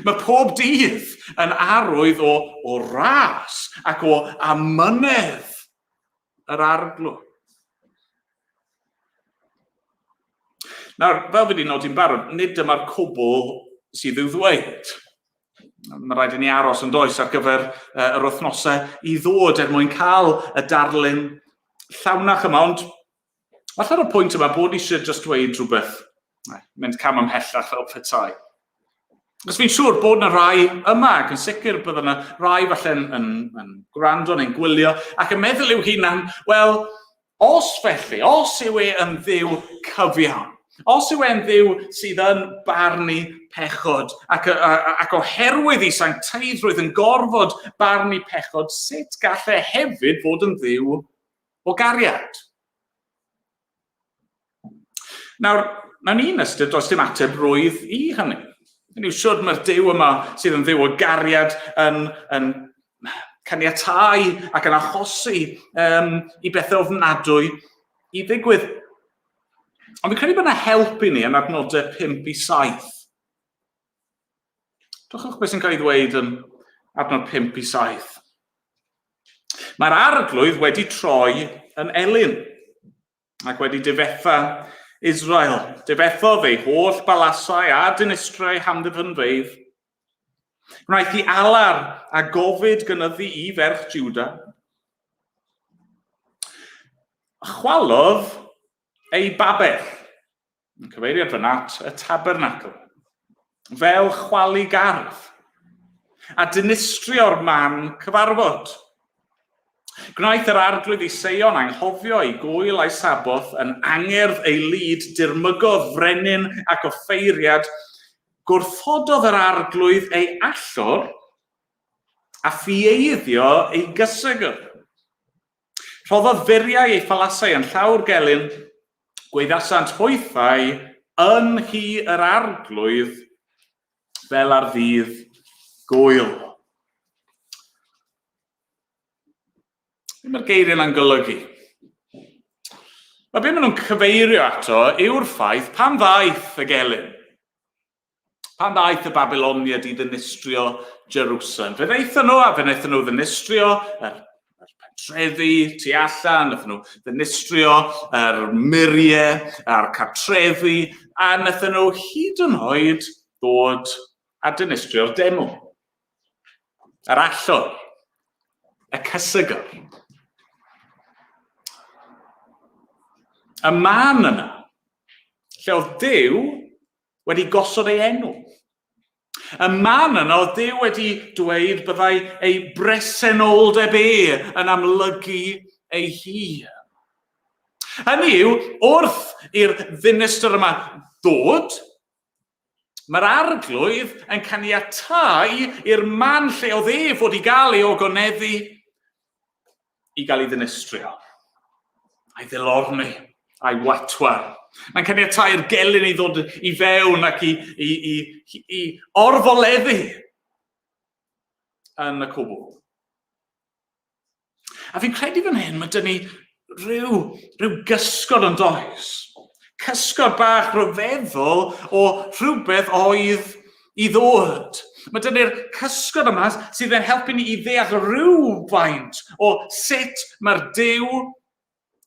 Mae pob dydd yn arwydd o ras ac o amynedd yr arglwydd. Nawr, fel fi wedi nodi'n barod, nid dyma'r cwbl sydd i'w ddweud. Mae rhaid i ni aros yn does ar gyfer yr wythnosau i ddod mwyn cael y darlun llawnach yma, ond falle ar y pwynt yma bod eisiau just dweud rhywbeth, mynd cam ymhellach fel petai. Os fi'n siŵr bod yna rai yma, ac yn sicr bydd yna rai falle yn gwrando neu'n gwylio, ac yn meddwl i'w hunan, wel, os felly, os yw e yn Dduw cyfiawn, os yw e'n Dduw sydd yn barnu pechod, ac oherwydd ei sancteiddrwydd yn gorfod barnu pechod, sut gallai hefyd fod yn Dduw o gariad? Nawr, mewn un ystyr, does dim ateb rwydd i hynny. Hynny yw, siwr mae'r Duw yma sydd yn Dduw o gariad yn caniatáu ac yn achosi i bethau ofnadwy i ddigwydd. Ond fi'n credu bod yna help i ni yn adnodau 5 i 7. Dwchwch beth sy'n cael ei ddweud yn adnod 5 i 7. Mae'r arglwydd wedi troi yn elyn ac wedi difetha Israel. Difethodd ei holl balasau a dinistrau hamddiffynfeydd. Gwnaeth i alar a gofid gynyddu i ferch Juda. Chwalodd ei babell, yn cyfeiriad fy nat, y tabernacl, fel chwalu gardd, a dinistrio'r man cyfarfod. Gwnaeth yr arglwydd i Seion anghofio ei gwyl a'i saboth yn angerdd ei lyd dirmygodd frenin ac offeiriad, gwrthododd yr arglwydd ei allor a ffieiddio ei gysegr. Rhoddodd furiau ei phalasau yn llawr gelyn, gweithasant hwythau yn hi yr arglwydd fel ar ddydd gwyl. Mae'r geiriau yna'n golygu. Mae be maen nhw'n cyfeirio ato yw'r ffaith pan ddaeth y gelyn. Pan ddaeth y Babyloniad i ddinistrio Jerusalem. Fe ddaethon nhw, a fe wnaethon nhw ddinistrio yr pentrefi tu allan, wnaethon nhw ddinistrio yr muriau, a'r cartrefi, a wnaethon nhw hyd yn oed ddod a dinistrio'r deml. Yr allor, y cysegr. Y man yna, lle oedd Duw wedi gosod ei enw. Y man yno, Duw wedi dweud byddai ei bresenoldeb yn amlygu ei hun. Hynny yw, wrth i'r ddinistr yma ddod, mae'r arglwydd yn caniatáu i'r man lle oedd fod i gael ei ogoneddu i gael ei ddinistrio, a'i ddilorni, a'i watwar. Mae'n caniatáu i'r gelyn i ddod i fewn ac i orfoleddu yn y cwbl. A fi'n credu fan hyn, mae dyn ni rhyw gysgod yn does. Cysgod bach rhyfeddol o rhywbeth oedd i ddod. Mae dyn ni'r cysgod yma sydd yn helpu ni i ddeall rhywfaint o sut mae'r Duw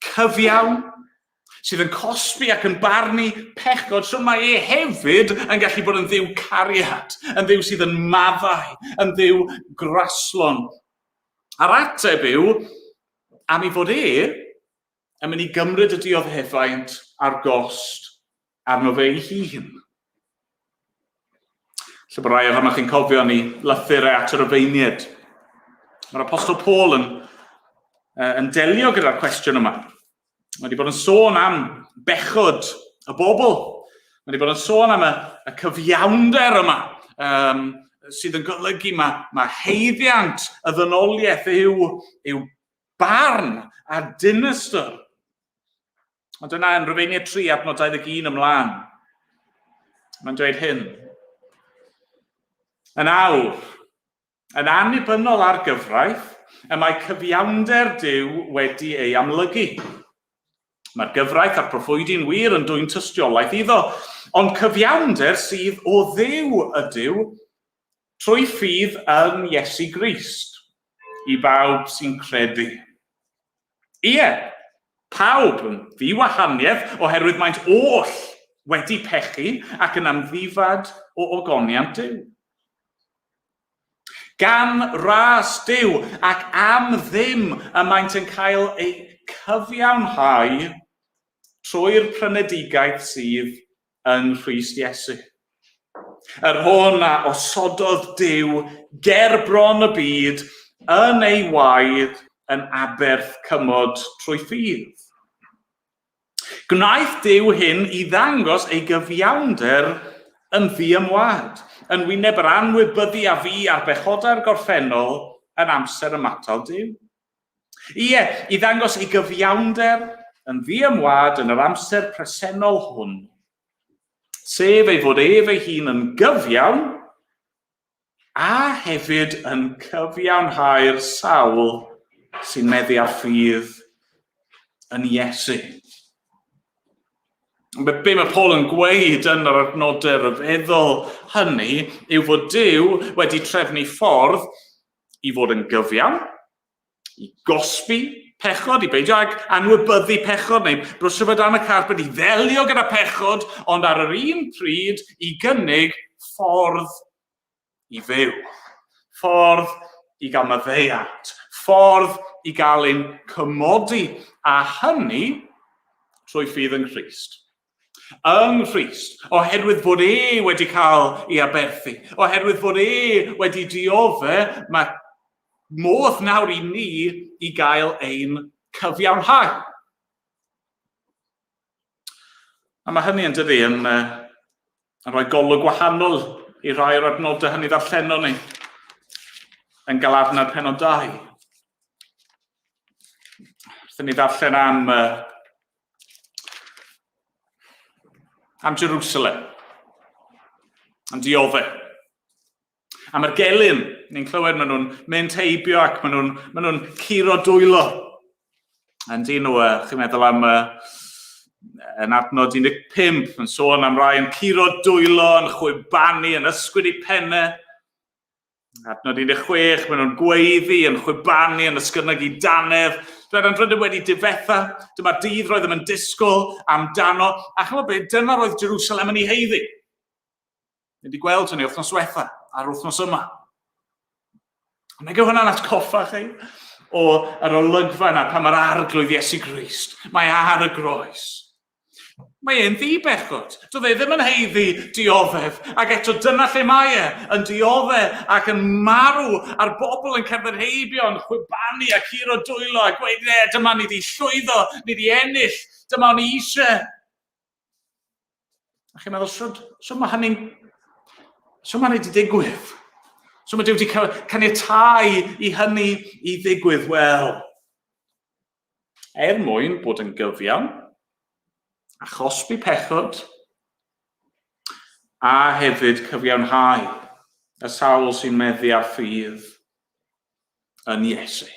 cyfiawn, sydd yn cosbi ac yn barnu pechod, so mae hefyd yn gallu bod yn Dduw cariad, yn Dduw sydd yn maddau, yn Dduw graslon. A'r ateb yw, am ei fod yn mynd i gymryd y dioddefaint a'r gost arno fe ei hun. Lle bod rai o hwnna chi'n cofio ni lythyr at yr Rufeiniaid. Mae'r Apostol Paul yn delio gyda'r cwestiwn yma. Mae wedi bod yn sôn am bechod y bobl. Mae wedi bod yn sôn am y cyfiawnder yma, sydd yn golygu mae heiddiant y ddynoliaeth yw barn a dinistyr. Ond yna yn Rufeiniaid 3 adnod 21 ymlaen. Mae'n dweud hyn. Yn awr, yn annibynnol ar gyfraith, y mae cyfiawnder Duw wedi ei amlygu. Mae'r gyfraith a'r proffwydi'n wir yn dwyn tystiolaeth iddo, ond cyfiawnder sydd o Dduw ydyw trwy ffydd yn Iesu Grist, i bawb sy'n credu. Ie, pawb yn ddiwahaniaeth oherwydd maent oll wedi pechu ac yn amddifad o ogoniant Duw. Gan ras Duw ac am ddim y maent yn cael ei cyfiawnhau trwy'r prenedigaeth sydd yn Rhys Iesu. Yr hwn a osododd Duw ger bron y byd yn ei waed yn aberth cymod trwy ffydd. Gwnaeth Duw hyn i ddangos ei gyfiawnder yn ddiymwad, yn wyneb yr anwybyddu a fi a'r bechodau'r gorffennol yn amser y matal Duw. Ie, i ddangos ei gyfiawnder yn ddiymwad yn yr amser presennol hwn, sef ei fod ei hun yn gyfiawn a hefyd yn cyfiawnhau'r sawl sy'n meddu ar ffydd yn Iesu. Be mae Paul yn gweud yn yr adnodau rhyfeddol hynny yw fod Duw wedi trefnu ffordd i fod yn gyfiawn, i gosbi pechod, i beidio ag anwybyddu pechod, neu brwsio fod dan y carped i ddelio gyda pechod, ond ar yr un pryd i gynnig ffordd i fyw, ffordd i gael maddeuad, ffordd i gael ein cymodi, a hynny trwy ffydd yn Christ. Yng Christ, oherwydd fod wedi cael ei aberthu, oherwydd fod wedi diodde, mae modd nawr i ni i gael ein cyfiawnhau. A mae hynny yn dydi yn rhoi golwg gwahanol i rai o'r adnodau hynny ddarllenon ni yn Galarnad pennod 2. Wrthyn ni ddarllen am Jerusalem, am diodde. Am yr gelyn, ni'n clywed maen nhw'n mynd heibio ac maen nhw'n curo dwylo. Yn dyn nhw, chi'n meddwl am yn adnod 15, yn sôn am rai yn curo dwylo, yn chwibanu, yn ysgwyd i pennau. Adnod 16, maen nhw'n gweiddi, yn chwibanu, yn ysgynnygu danedd. Roedd yn rydyn wedi difetha, dyma'r dydd roedd yn disgwyl amdano, a chymod beth, dyna roedd Jerusalem yn ei heiddi. Ni wedi gweld hynny wythnos diwetha, a'r wythnos yma. Mae gyda hwnna'n atgoffa chi o yr olygfa yna pan mae'r arglwydd Iesu Grist. Mae ar y groes. Mae e'n ddibechod. Doedd e ddim yn heiddi dioddef, ac eto dyna lle mae e, yn dioddef ac yn marw a'r bobl yn cerdded heibio, yn chwibanu a curo dwylo a gweud, dyma ni di llwyddo, ni di ennill, dyma ni eisiau. A chi'n meddwl, so mae hynny di digwydd? So mae Duw wedi caniatáu i hynny i ddigwydd? Wel, mwyn bod yn gyfiawn, a chosbi pechod, a hefyd cyfiawnhau y sawl sy'n meddu ar ffydd yn Iesu.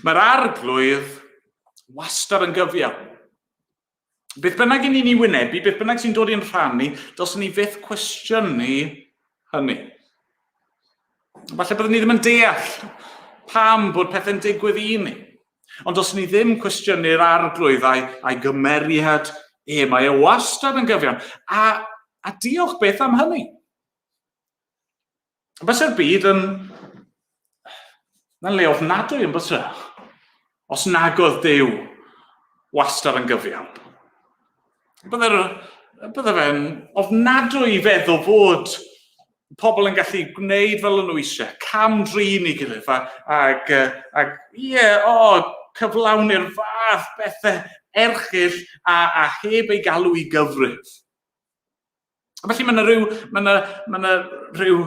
Mae'r arglwydd wastad yn gyfiawn. Beth bynnag i ni'n ei wynebu, beth bynnag sy'n dod i'n rhannu, dylsyn ni fyth cwestiynu hynny. Falle byddwn ni ddim yn deall pam bod pethau'n digwydd i ni. Ond os ni ddim cwestiynu'r arglwydd a'i gymeriad, mae e wastad yn gyfiawn. A diolch beth am hynny. Bysa'r byd yn le ofnadwy yn bysa, os nag oedd Duw wastad yn gyfiawn. Bydde fe'n ofnadwy i feddwl fod pobl yn gallu gwneud fel nhw eisiau, camdrin i gilydd, cyflawni'r fath bethau erchyll a heb ei galw i gyfrif. Felly mae yna rhyw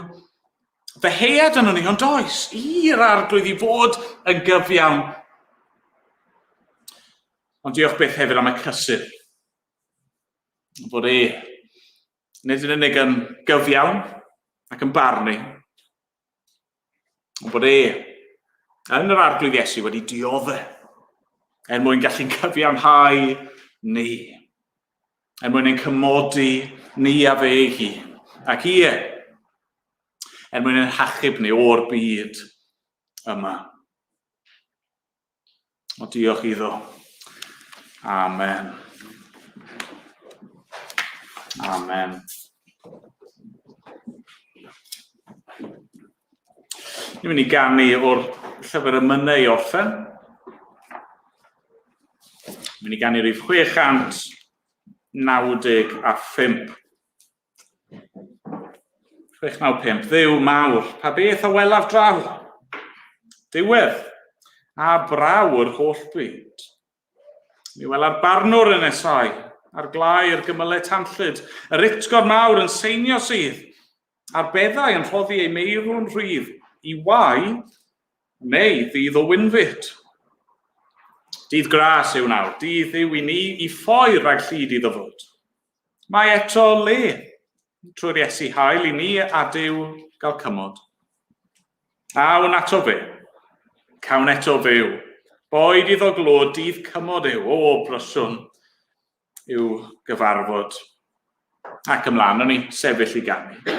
ddeheuad yn ni, ond does, i'r arglwydd i fod yn gyfiawn. Ond diolch beth hefyd am y cysur. Bod nid yn unig yn gyfiawn ac yn barnu, ond bod yn yr arglwydd Iesu wedi dioddef mwyn gallu cyfiawnhau ni, mwyn ein cymodi ni a fe ei hun, ac mwyn ein hachub ni o'r byd yma. O diolch iddo. Amen. Amen. Ni'n mynd i ganu o'r llyfr y Mynau i orffen. Ni'n mynd i ganu rhif 695. 695. Dduw mawr, pa beth a welaf draw? Diwedd a braw'r holl byd. Mi wela'r barnwr yn nesau, a'r glai'r gymylau tanllyd, yr utgor mawr yn seinio sydd, a'r beddau yn rhoddi ei meirw'n rhydd i wai, neu ddydd o wynfyd. Dydd gras yw nawr, dydd yw i ni i ffoi rhag llyd iddo fod. Mae eto le, trwy'r Iesu hael i ni a Duw gael cymod. Awn ato fe, cawn eto fyw, boed iddo glod dydd cymod yw, o bryswn yw gyfarfod. Ac ymlaen, o'n ni sefyll i ganu.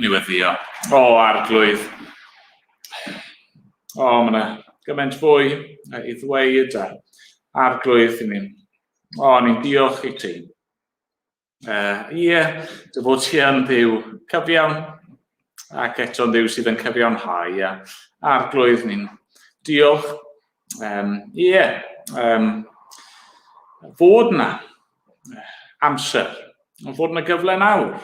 Niweddio. Arglwydd. Mae yna gymaint fwy i ddweud a arglwydd i ni. Ni'n diolch i ti. Dy fod ti yn ddiw cyfiawn ac eto'n ddiw sydd yn cyfiawnhau. Arglwydd ni'n diolch. Fod yna amser, fod yna gyfle nawr.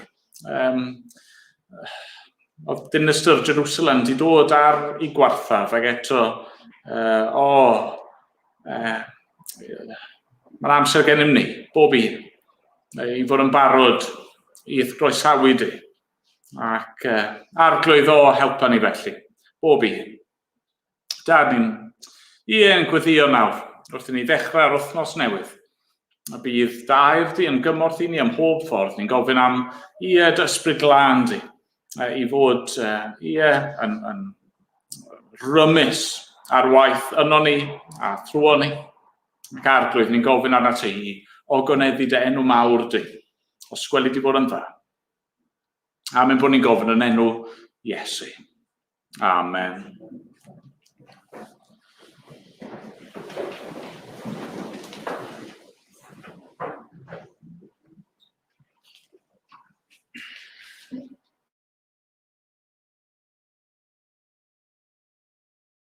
Oedd dinistyr Jerusalem wedi dod ar ei gwarthaf ac eto mae'n amser gennym ni, bob un, i fod yn barod i groesawu di. Ac arglwydd helpa ni felly, bob un. Dad, ni'n gweddio nawr, wrth i ni ddechrau'r wythnos newydd. A bydd dair di yn gymorth i ni am hob ffordd. Ni'n gofyn am dy ysbryd glân di. I fod yn rymus ar waith yno ni a thrwo ni. Ac arglwydd, ni'n gofyn arna ti i ogoneddu dy enw mawr di, os gweli di bod yn dda. A mynd bod ni'n gofyn yn enw Iesu. Amen.